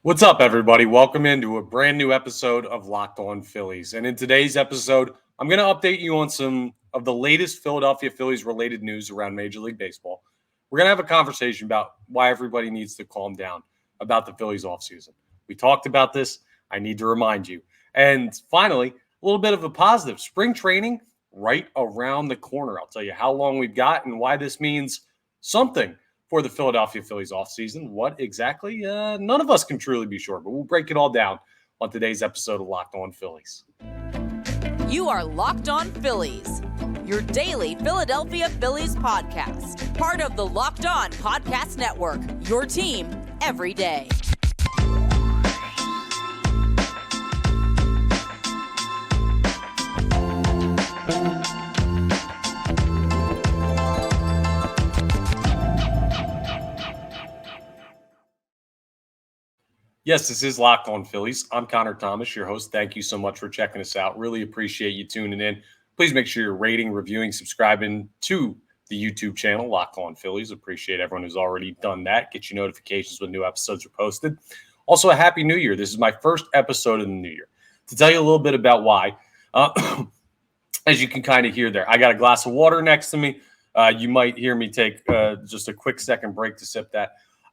What's up, everybody? Welcome into a brand new episode of Locked On Phillies. And in today's episode, I'm going to update you on some of the latest Philadelphia Phillies related news around Major League Baseball. We're going to have a conversation about why everybody needs to calm down about the Phillies offseason. We talked about this. I need to remind you. And finally, a little bit of a positive. Spring training right around the corner. I'll tell you how long we've got and why this means something for the Philadelphia Phillies offseason. What exactly? None of us can truly be sure, but we'll break it all down on today's episode of Locked On Phillies. You are Locked On Phillies, your daily Philadelphia Phillies podcast. Part of the Locked On Podcast Network, your team every day. Yes, this is Locked On Phillies. I'm Connor Thomas, your host. Thank you so much for checking us out. Really appreciate you tuning in. Please make sure you're rating, reviewing, subscribing to the YouTube channel, Locked On Phillies. Appreciate everyone who's already done that. Get you notifications when new episodes are posted. Also, a Happy New Year. This is my first episode of the new year. To tell you a little bit about why, as you can kind of hear there, I got a glass of water next to me. You might hear me take just a quick second break to sip that.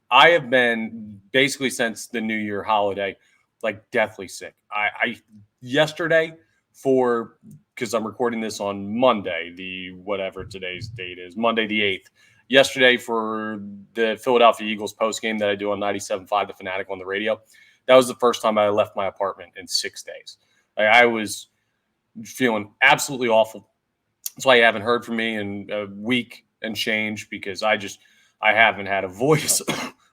I have been basically since the New Year holiday, like deathly sick. I yesterday because I'm recording this on Monday, whatever today's date is, Monday the 8th. Yesterday for the Philadelphia Eagles postgame that I do on 97.5 The Fanatic on the radio, that was the first time I left my apartment in 6 days. I was feeling absolutely awful. That's why you haven't heard from me in a week and change, because I haven't had a voice.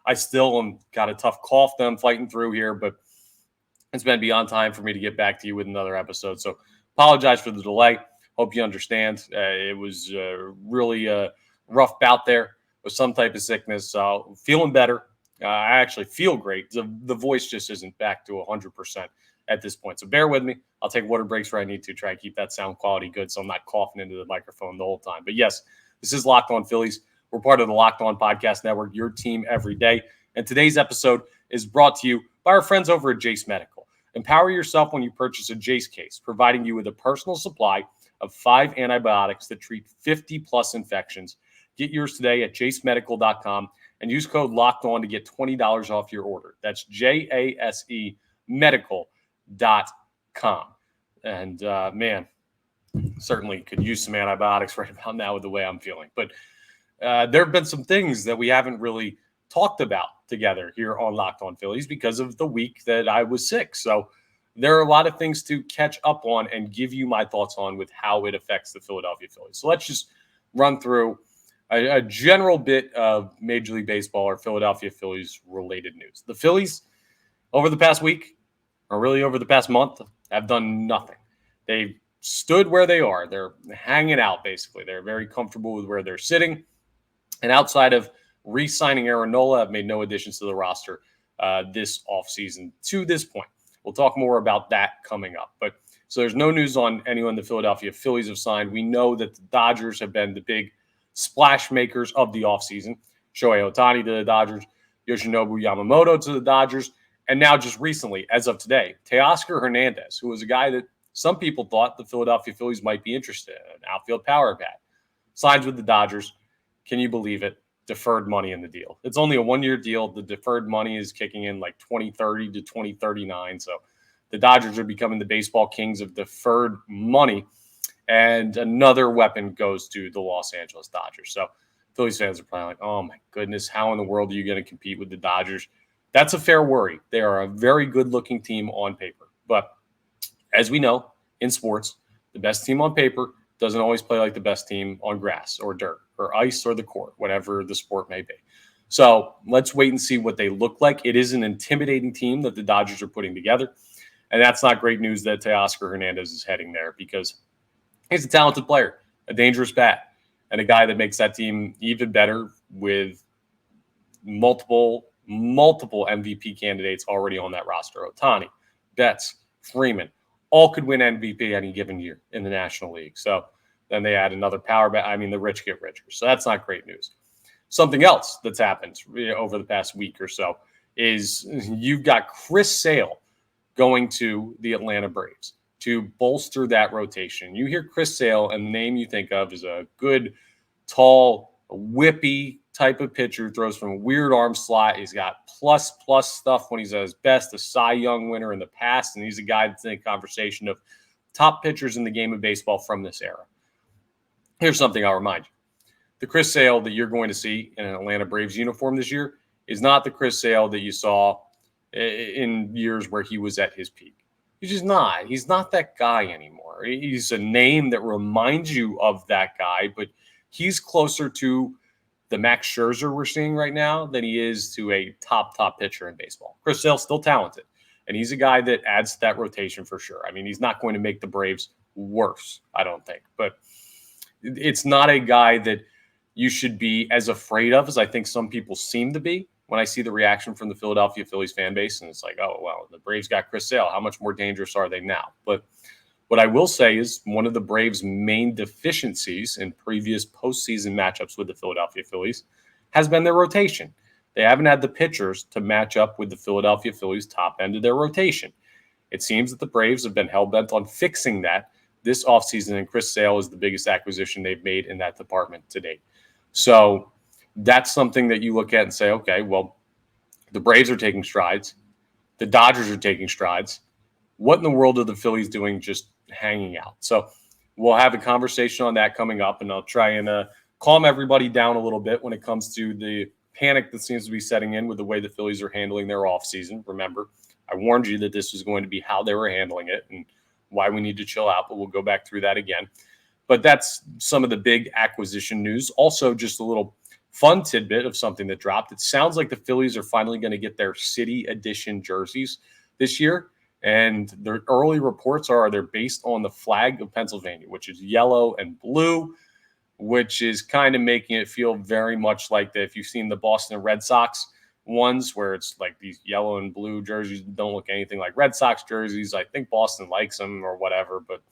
I still got a tough cough that I'm fighting through here, but it's been beyond time for me to get back to you with another episode. So apologize for the delay. Hope you understand. It was really a rough bout there with some type of sickness. So feeling better. I actually feel great. The voice just isn't back to 100% at this point. So bear with me. I'll take water breaks where I need to try and keep that sound quality good so I'm not coughing into the microphone the whole time. But yes, this is Locked On Phillies. We're part of the Locked On Podcast Network, your team every day. And today's episode is brought to you by our friends over at Jase Medical. Empower yourself when you purchase a Jase case, providing you with a personal supply of 5 antibiotics that treat 50-plus infections. Get yours today at jasemedical.com and use code LOCKEDON to get $20 off your order. That's JASE medical.com. And, man, certainly could use some antibiotics right about now with the way I'm feeling. But there have been some things that we haven't really talked about together here on Locked On Phillies because of the week that I was sick. So there are a lot of things to catch up on and give you my thoughts on with how it affects the Philadelphia Phillies. So let's just run through a general bit of Major League Baseball or Philadelphia Phillies related news. The Phillies over the past week, or really over the past month, have done nothing. They've stood where they are. They're hanging out, basically. They're very comfortable with where they're sitting. And outside of re-signing Aaron Nola, I've made no additions to the roster this offseason to this point. We'll talk more about that coming up. But so there's no news on anyone the Philadelphia Phillies have signed. We know that the Dodgers have been the big splash makers of the offseason. Shohei Ohtani to the Dodgers, Yoshinobu Yamamoto to the Dodgers, and now just recently, as of today, Teoscar Hernandez, who was a guy that some people thought the Philadelphia Phillies might be interested in, an outfield power bat, signs with the Dodgers. Can you believe it? Deferred money in the deal. It's only a one-year deal. The deferred money is kicking in like 2030 to 2039. So the Dodgers are becoming the baseball kings of deferred money. And another weapon goes to the Los Angeles Dodgers. So Phillies fans are probably like, oh my goodness, how in the world are you going to compete with the Dodgers? That's a fair worry. They are a very good-looking team on paper. But as we know, in sports, the best team on paper doesn't always play like the best team on grass or dirt or ice or the court, whatever the sport may be. So let's wait and see what they look like. It is an intimidating team that the Dodgers are putting together. And that's not great news that Teoscar Hernandez is heading there, because he's a talented player, a dangerous bat, and a guy that makes that team even better with multiple MVP candidates already on that roster. Ohtani, Betts, Freeman, all could win MVP any given year in the National League. So then they add another power bat. I mean, the rich get richer. So that's not great news. Something else that's happened over the past week or so is you've got Chris Sale going to the Atlanta Braves to bolster that rotation. You hear Chris Sale, and the name you think of is a good, tall, whippy type of pitcher, throws from a weird arm slot. He's got plus stuff when he's at his best, a Cy Young winner in the past, and he's a guy that's in the conversation of top pitchers in the game of baseball from this era. Here's something I'll remind you. The Chris Sale that you're going to see in an Atlanta Braves uniform this year is not the Chris Sale that you saw in years where he was at his peak. He's just not. He's not that guy anymore. He's a name that reminds you of that guy, but he's closer to the Max Scherzer we're seeing right now than he is to a top pitcher in baseball. Chris Sale's still talented, and he's a guy that adds to that rotation for sure. I mean, he's not going to make the Braves worse, I don't think, but it's not a guy that you should be as afraid of as I think some people seem to be when I see the reaction from the Philadelphia Phillies fan base. And it's like, oh, well, the Braves got Chris Sale. How much more dangerous are they now? But what I will say is one of the Braves' main deficiencies in previous postseason matchups with the Philadelphia Phillies has been their rotation. They haven't had the pitchers to match up with the Philadelphia Phillies' top end of their rotation. It seems that the Braves have been hell-bent on fixing that this offseason, and Chris Sale is the biggest acquisition they've made in that department to date. So that's something that you look at and say, okay, well, the Braves are taking strides. The Dodgers are taking strides. What in the world are the Phillies doing just hanging out? So we'll have a conversation on that coming up, and I'll try and calm everybody down a little bit when it comes to the panic that seems to be setting in with the way the Phillies are handling their offseason. Remember, I warned you that this was going to be how they were handling it and why we need to chill out, but we'll go back through that again. But that's some of the big acquisition news. Also, just a little fun tidbit of something that dropped. It sounds like the Phillies are finally going to get their City Edition jerseys this year. And their early reports are they're based on the flag of Pennsylvania, which is yellow and blue, which is kind of making it feel very much like if you've seen the Boston Red Sox ones where it's like these yellow and blue jerseys don't look anything like Red Sox jerseys. I think Boston likes them or whatever, but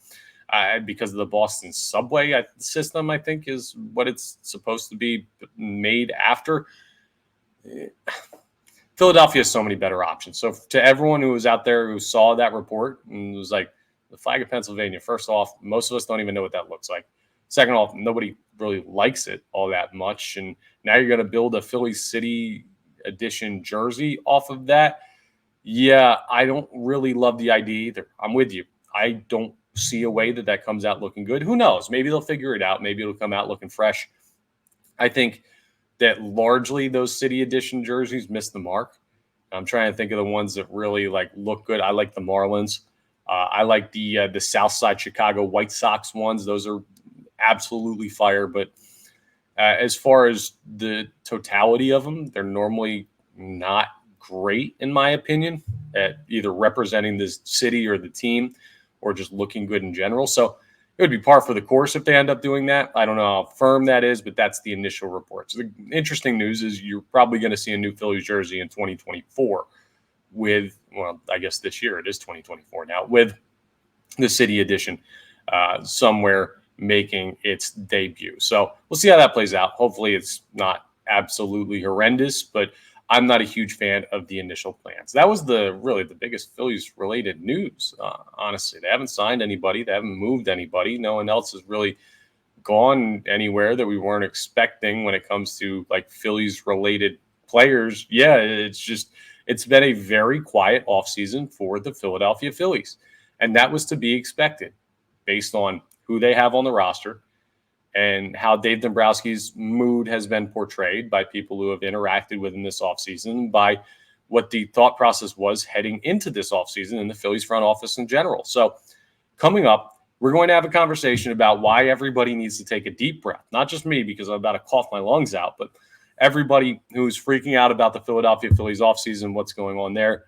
because of the Boston subway system, I think is what it's supposed to be made after. Philadelphia has so many better options. So to everyone who was out there who saw that report and was like, the flag of Pennsylvania, first off, most of us don't even know what that looks like. Second off, nobody really likes it all that much. And now you're going to build a Philly City Edition jersey off of that. Yeah, I don't really love the idea either. I'm with you. I don't see a way that comes out looking good. Who knows? Maybe they'll figure it out. Maybe it'll come out looking fresh. I think that largely those City Edition jerseys miss the mark. I'm trying to think of the ones that really look good. I like the Marlins. I like the Southside Chicago White Sox ones. Those are absolutely fire. But as far as the totality of them, they're normally not great, in my opinion, at either representing this city or the team or just looking good in general. So it would be par for the course if they end up doing that. I don't know how firm that is, but that's the initial reports. The interesting news is you're probably going to see a new Phillies jersey in 2024 with, well, I guess this year it is 2024 now, with the City Edition somewhere making its debut. So we'll see how that plays out. Hopefully it's not absolutely horrendous, but I'm not a huge fan of the initial plans. That was really the biggest Phillies related news. Honestly, they haven't signed anybody. They haven't moved anybody. No one else has really gone anywhere that we weren't expecting when it comes to Phillies related players. Yeah, it's been a very quiet offseason for the Philadelphia Phillies. And that was to be expected based on who they have on the roster and how Dave Dombrowski's mood has been portrayed by people who have interacted with him this offseason, by what the thought process was heading into this offseason in the Phillies front office in general. So coming up, we're going to have a conversation about why everybody needs to take a deep breath. Not just me, because I'm about to cough my lungs out, but everybody who's freaking out about the Philadelphia Phillies offseason, what's going on there.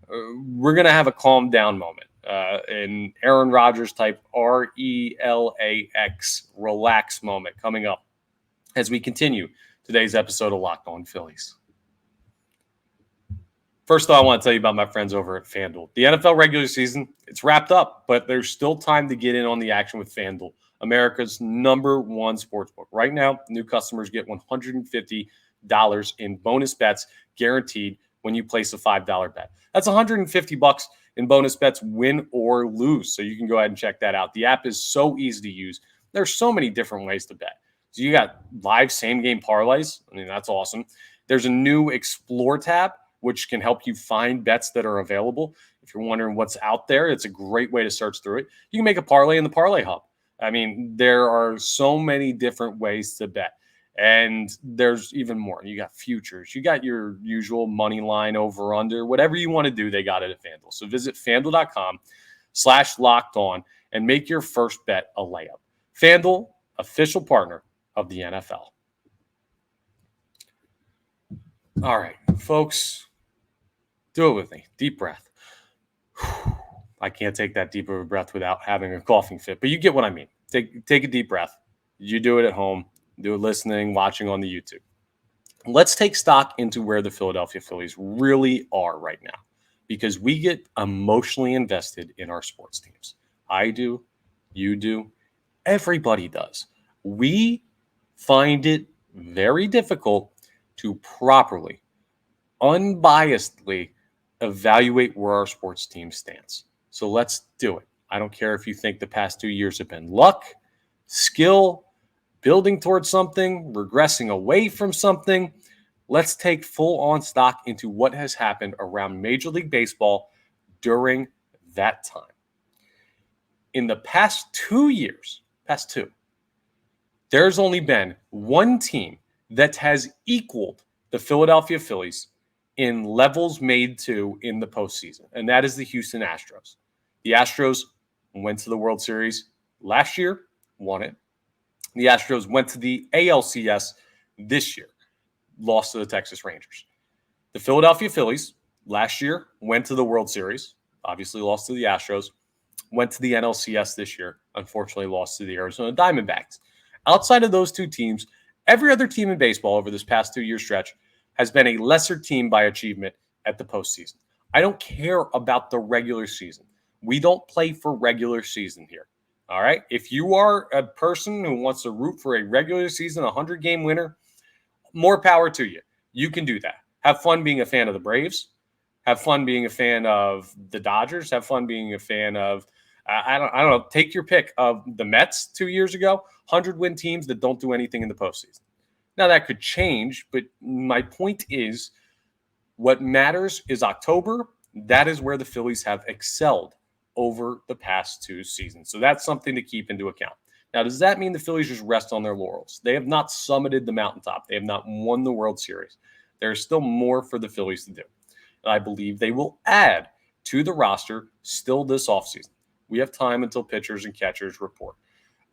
We're going to have a calm down moment. An Aaron Rodgers type RELAX relax moment coming up as we continue today's episode of Locked On Phillies. First of all, I want to tell you about my friends over at FanDuel. The NFL regular season, it's wrapped up, but there's still time to get in on the action with FanDuel, America's number one sportsbook. Right now, new customers get $150 in bonus bets guaranteed when you place a $5 bet. That's $150 in bonus bets, win or lose. So you can go ahead and check that out. The app is so easy to use. There's so many different ways to bet. So you got live same game parlays. I mean, that's awesome. There's a new Explore tab, which can help you find bets that are available. If you're wondering what's out there, it's a great way to search through it. You can make a parlay in the Parlay Hub. I mean, there are so many different ways to bet. And there's even more. You got futures. You got your usual money line, over, under, whatever you want to do, they got it at FanDuel. So visit FanDuel.com/lockedon and make your first bet a layup. FanDuel, official partner of the NFL. All right, folks, do it with me. Deep breath. I can't take that deep of a breath without having a coughing fit, but you get what I mean. Take a deep breath. You do it at home. Do it listening, watching on the YouTube. Let's take stock into where the Philadelphia Phillies really are right now, because we get emotionally invested in our sports teams. I do. You do. Everybody does. We find it very difficult to properly, unbiasedly evaluate where our sports team stands. So let's do it. I don't care if you think the past 2 years have been luck, skill, building towards something, regressing away from something. Let's take full-on stock into what has happened around Major League Baseball during that time. In the past 2 years, there's only been one team that has equaled the Philadelphia Phillies in levels made to in the postseason, and that is the Houston Astros. The Astros went to the World Series last year, won it. The Astros went to the ALCS this year, lost to the Texas Rangers. The Philadelphia Phillies last year went to the World Series, obviously lost to the Astros, went to the NLCS this year, unfortunately lost to the Arizona Diamondbacks. Outside of those two teams, every other team in baseball over this past 2 year stretch has been a lesser team by achievement at the postseason. I don't care about the regular season. We don't play for regular season here. All right. If you are a person who wants to root for a regular season, 100-game winner, more power to you. You can do that. Have fun being a fan of the Braves. Have fun being a fan of the Dodgers. Have fun being a fan of, I don't know, take your pick of the Mets 2 years ago, 100-win teams that don't do anything in the postseason. Now, that could change, but my point is what matters is October. That is where the Phillies have excelled over the past 2 seasons. So that's something to keep into account. Now, does that mean the Phillies just rest on their laurels? They have not summited the mountaintop. They have not won the World Series. There's still more for the Phillies to do. And I believe they will add to the roster still this offseason. We have time until pitchers and catchers report.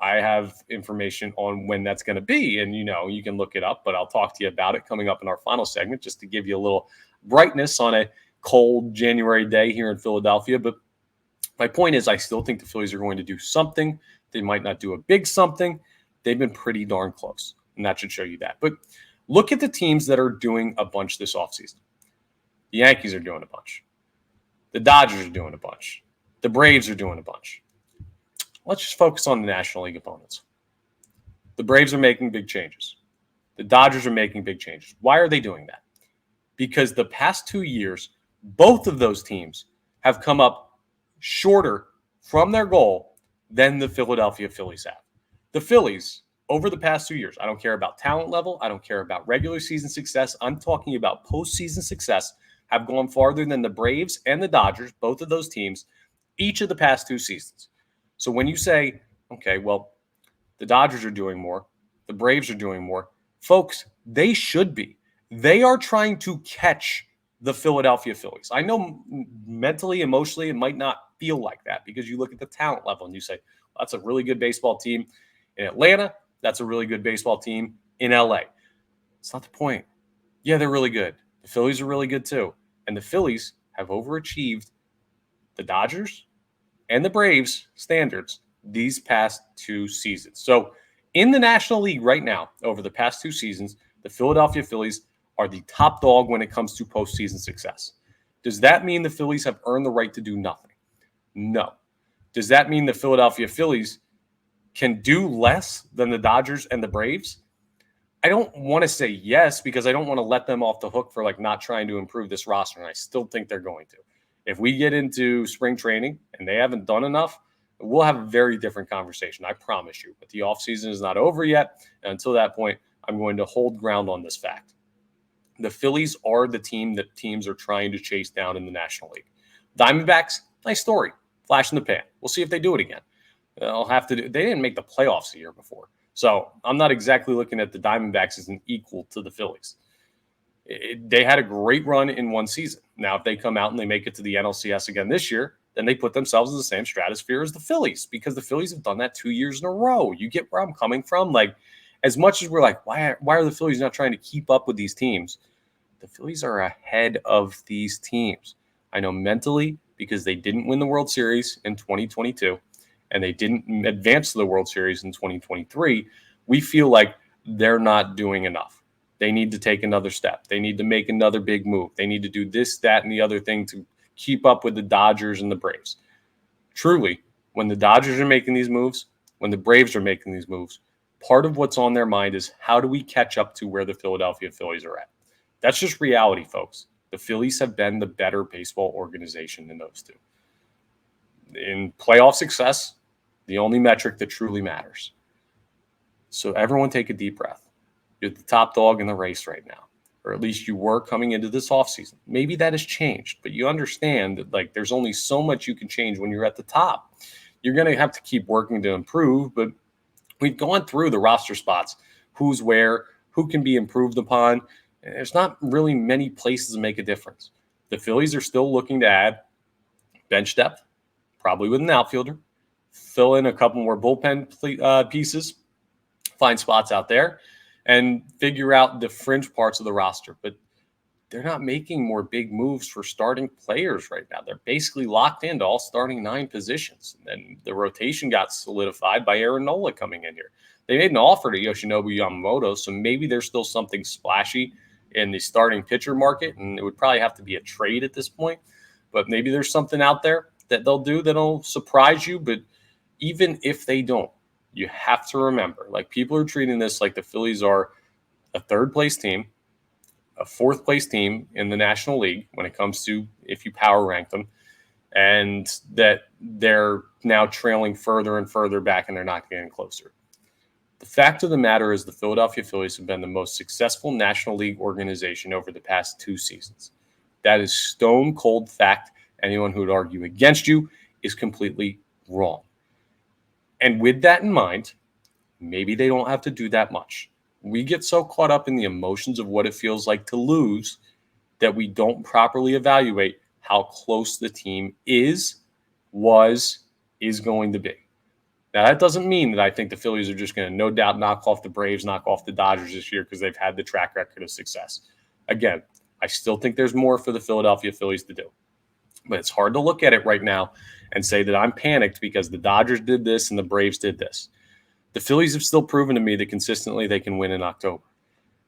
I have information on when that's going to be, and you can look it up, but I'll talk to you about it coming up in our final segment just to give you a little brightness on a cold January day here in Philadelphia. But my point is, I still think the Phillies are going to do something. They might not do a big something. They've been pretty darn close, and that should show you that. But look at the teams that are doing a bunch this offseason. The Yankees are doing a bunch. The Dodgers are doing a bunch. The Braves are doing a bunch. Let's just focus on the National League opponents. The Braves are making big changes. The Dodgers are making big changes. Why are they doing that? Because the past 2 years, both of those teams have come up shorter from their goal than the Philadelphia Phillies have. The Phillies, over the past 2 years, I don't care about talent level. I don't care about regular season success. I'm talking about postseason success, have gone farther than the Braves and the Dodgers, both of those teams, each of the past 2 seasons. So when you say, okay, well, the Dodgers are doing more, the Braves are doing more, folks, they should be. They are trying to catch the Philadelphia Phillies. I know mentally, emotionally, it might not feel like that because you look at the talent level and you say, well, that's a really good baseball team in Atlanta. That's a really good baseball team in LA. It's not the point. Yeah, they're really good. The Phillies are really good too. And the Phillies have overachieved the Dodgers and the Braves standards these past 2 seasons. So in the National League right now, over the past 2 seasons, the Philadelphia Phillies are the top dog when it comes to postseason success. Does that mean the Phillies have earned the right to do nothing? No. Does that mean the Philadelphia Phillies can do less than the Dodgers and the Braves? I don't want to say yes because I don't want to let them off the hook for like not trying to improve this roster. And I still think they're going to. If we get into spring training and they haven't done enough, we'll have a very different conversation. I promise you. But the offseason is not over yet. And until that point, I'm going to hold ground on this fact. The Phillies are the team that teams are trying to chase down in the National League. Diamondbacks, nice story. Flash in the pan. We'll see if they do it again. They'll have to do. They didn't make the playoffs the year before. So I'm not exactly looking at the Diamondbacks as an equal to the Phillies. They had a great run in one season. Now, if they come out and they make it to the NLCS again this year, then they put themselves in the same stratosphere as the Phillies because the Phillies have done that 2 years in a row. You get where I'm coming from? Like, as much as we're like, why are the Phillies not trying to keep up with these teams? The Phillies are ahead of these teams. I know mentally because they didn't win the World Series in 2022 and they didn't advance to the World Series in 2023. We feel like they're not doing enough. They need to take another step. They need to make another big move. They need to do this, that, and the other thing to keep up with the Dodgers and the Braves. Truly, when the Dodgers are making these moves, when the Braves are making these moves, part of what's on their mind is how do we catch up to where the Philadelphia Phillies are at? That's just reality, folks. The Phillies have been the better baseball organization than those two. In playoff success, the only metric that truly matters. So everyone take a deep breath. You're the top dog in the race right now, or at least you were coming into this offseason. Maybe that has changed, but you understand that like there's only so much you can change when you're at the top. You're going to have to keep working to improve, but we've gone through the roster spots, who's where, who can be improved upon. There's not really many places to make a difference. The Phillies are still looking to add bench depth, probably with an outfielder, fill in a couple more bullpen pieces, find spots out there, and figure out the fringe parts of the roster. But they're not making more big moves for starting players right now. They're basically locked into all starting 9 positions. And the rotation got solidified by Aaron Nola coming in here. They made an offer to Yoshinobu Yamamoto, so maybe there's still something splashy in the starting pitcher market, and it would probably have to be a trade at this point. But maybe there's something out there that they'll do that'll surprise you. But even if they don't, you have to remember, like people are treating this like the Phillies are a third-place team, a fourth-place team in the National League when it comes to if you power rank them, and that they're now trailing further and further back and they're not getting closer. The fact of the matter is the Philadelphia Phillies have been the most successful National League organization over the past 2 seasons. That is stone cold fact. Anyone who would argue against you is completely wrong. And with that in mind, maybe they don't have to do that much. We get so caught up in the emotions of what it feels like to lose that we don't properly evaluate how close the team is going to be. Now, that doesn't mean that I think the Phillies are just going to no doubt knock off the Braves, knock off the Dodgers this year because they've had the track record of success. Again, I still think there's more for the Philadelphia Phillies to do. But it's hard to look at it right now and say that I'm panicked because the Dodgers did this and the Braves did this. The Phillies have still proven to me that consistently they can win in October.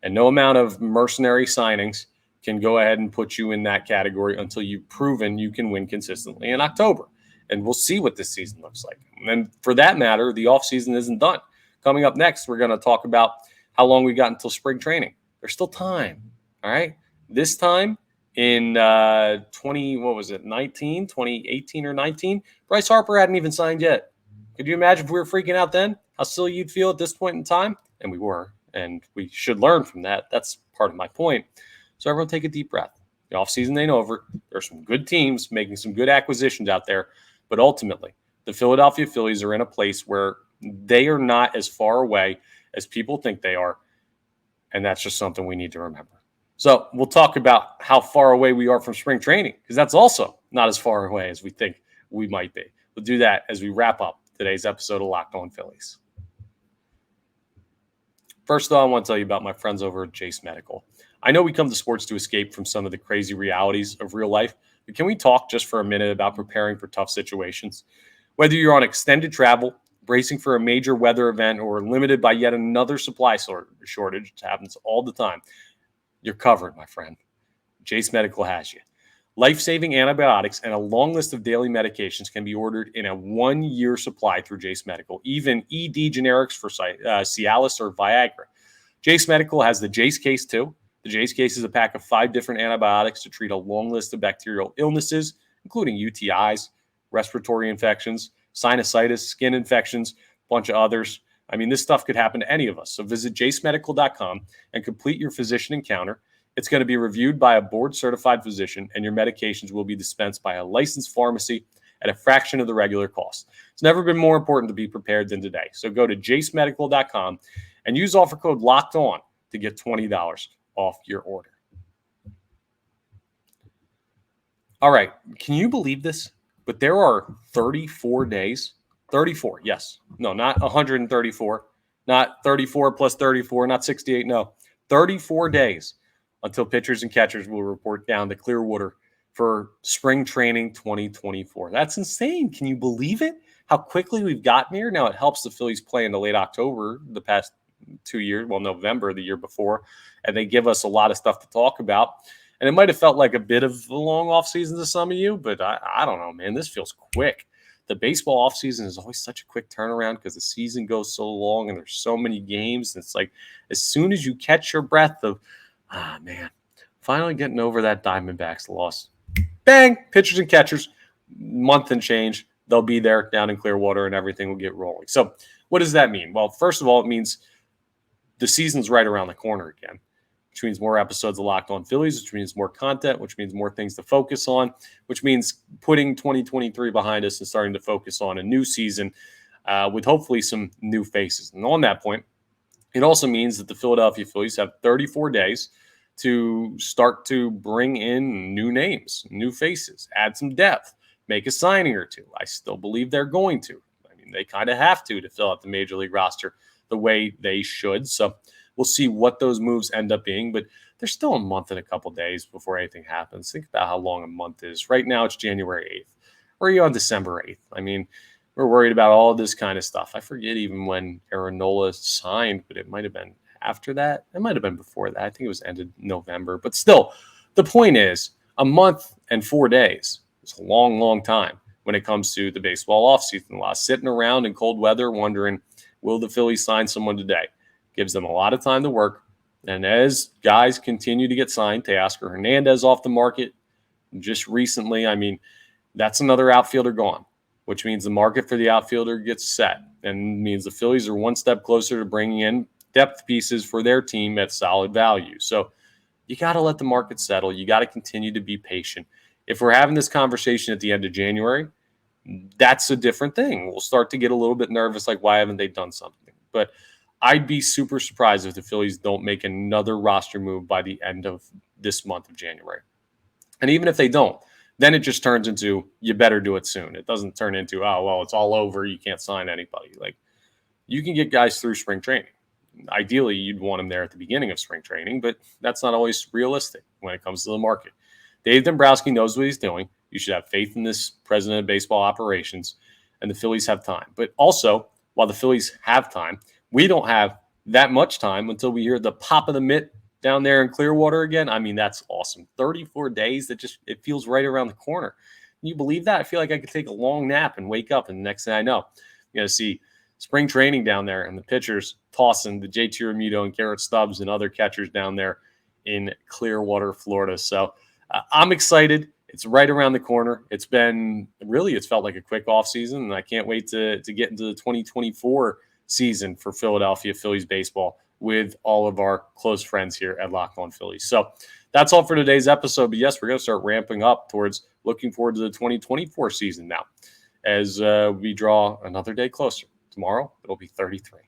And no amount of mercenary signings can go ahead and put you in that category until you've proven you can win consistently in October. And we'll see what this season looks like. And for that matter, the offseason isn't done. Coming up next, we're going to talk about how long we got until spring training. There's still time, all right? This time in 2018 or 19, Bryce Harper hadn't even signed yet. Could you imagine if we were freaking out then? How silly you'd feel at this point in time? And we were, and we should learn from that. That's part of my point. So everyone take a deep breath. The offseason ain't over. There's some good teams making some good acquisitions out there, but ultimately, the Philadelphia Phillies are in a place where they are not as far away as people think they are, and that's just something we need to remember. So we'll talk about how far away we are from spring training, because that's also not as far away as we think we might be. We'll do that as we wrap up today's episode of Locked On Phillies. First of all, I want to tell you about my friends over at Jase Medical. I know we come to sports to escape from some of the crazy realities of real life, but can we talk just for a minute about preparing for tough situations? Whether you're on extended travel, bracing for a major weather event, or limited by yet another supply shortage, it happens all the time, you're covered, my friend. Jase Medical has you. Life-saving antibiotics and a long list of daily medications can be ordered in a 1-year supply through Jase Medical, even ED generics for Cialis or Viagra. Jase Medical has the Jase case too. The Jase case is a pack of 5 different antibiotics to treat a long list of bacterial illnesses, including UTIs, respiratory infections, sinusitis, skin infections, a bunch of others. I mean, this stuff could happen to any of us. So visit jasemedical.com and complete your physician encounter. It's going to be reviewed by a board-certified physician, and your medications will be dispensed by a licensed pharmacy at a fraction of the regular cost. It's never been more important to be prepared than today. So go to jasemedical.com and use offer code LOCKEDON to get $20 off your order. All right. Can you believe this? But there are 34 days. 34, yes. No, not 134. Not 34 plus 34, not 68. No, 34 days until pitchers and catchers will report down to Clearwater for spring training 2024. That's insane. Can you believe it? How quickly we've gotten here. Now, it helps the Phillies play into late October the past 2 years, well, November the year before, and they give us a lot of stuff to talk about. And it might have felt like a bit of a long offseason to some of you, but I don't know, man. This feels quick. The baseball offseason is always such a quick turnaround because the season goes so long and there's so many games. And it's like as soon as you catch your breath of, man, finally getting over that Diamondbacks loss. Bang, pitchers and catchers, month and change. They'll be there down in Clearwater and everything will get rolling. So what does that mean? Well, first of all, it means the season's right around the corner again, which means more episodes of Locked On Phillies, which means more content, which means more things to focus on, which means putting 2023 behind us and starting to focus on a new season with hopefully some new faces. And on that point, it also means that the Philadelphia Phillies have 34 days to start to bring in new names, new faces, add some depth, make a signing or two. I still believe they're going to. I mean, they kind of have to fill out the Major League roster the way they should. So we'll see what those moves end up being, but there's still a month and a couple days before anything happens. Think about how long a month is. Right now, it's January 8th. Or are you on December 8th? I mean, we're worried about all this kind of stuff. I forget even when Aaron Nola signed, but it might have been after that. It might have been before that. I think it was ended November. But still, the point is a month and 4 days is a long, long time when it comes to the baseball offseason. A lot sitting around in cold weather wondering, will the Phillies sign someone today? Gives them a lot of time to work. And as guys continue to get signed, Teoscar Hernandez off the market just recently, I mean, that's another outfielder gone, which means the market for the outfielder gets set and means the Phillies are one step closer to bringing in depth pieces for their team at solid value. So you got to let the market settle. You got to continue to be patient. If we're having this conversation at the end of January, that's a different thing. We'll start to get a little bit nervous, like, why haven't they done something? But I'd be super surprised if the Phillies don't make another roster move by the end of this month of January. And even if they don't, then it just turns into, you better do it soon. It doesn't turn into, oh, well, it's all over. You can't sign anybody. Like, you can get guys through spring training. Ideally, you'd want them there at the beginning of spring training, but that's not always realistic when it comes to the market. Dave Dombrowski knows what he's doing. You should have faith in this president of baseball operations, and the Phillies have time. But also, while the Phillies have time, we don't have that much time until we hear the pop of the mitt down there in Clearwater again. I mean, that's awesome. 34 days, it feels right around the corner. Can you believe that? I feel like I could take a long nap and wake up, and the next thing I know, you're going to see spring training down there and the pitchers tossing the JT Realmuto and Garrett Stubbs and other catchers down there in Clearwater, Florida. So I'm excited. It's right around the corner. It's felt like a quick offseason, and I can't wait to get into the 2024 season for Philadelphia Phillies baseball with all of our close friends here at Locked On Phillies. So that's all for today's episode. But yes, we're going to start ramping up towards looking forward to the 2024 season now as we draw another day closer. Tomorrow, it'll be 33.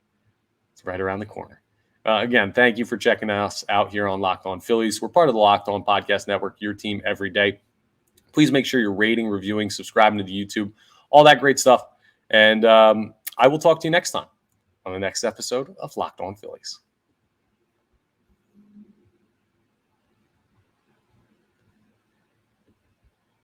It's right around the corner. Again, thank you for checking us out here on Locked On Phillies. We're part of the Locked On Podcast Network, your team every day. Please make sure you're rating, reviewing, subscribing to the YouTube, all that great stuff. And I will talk to you next time on the next episode of Locked On Phillies.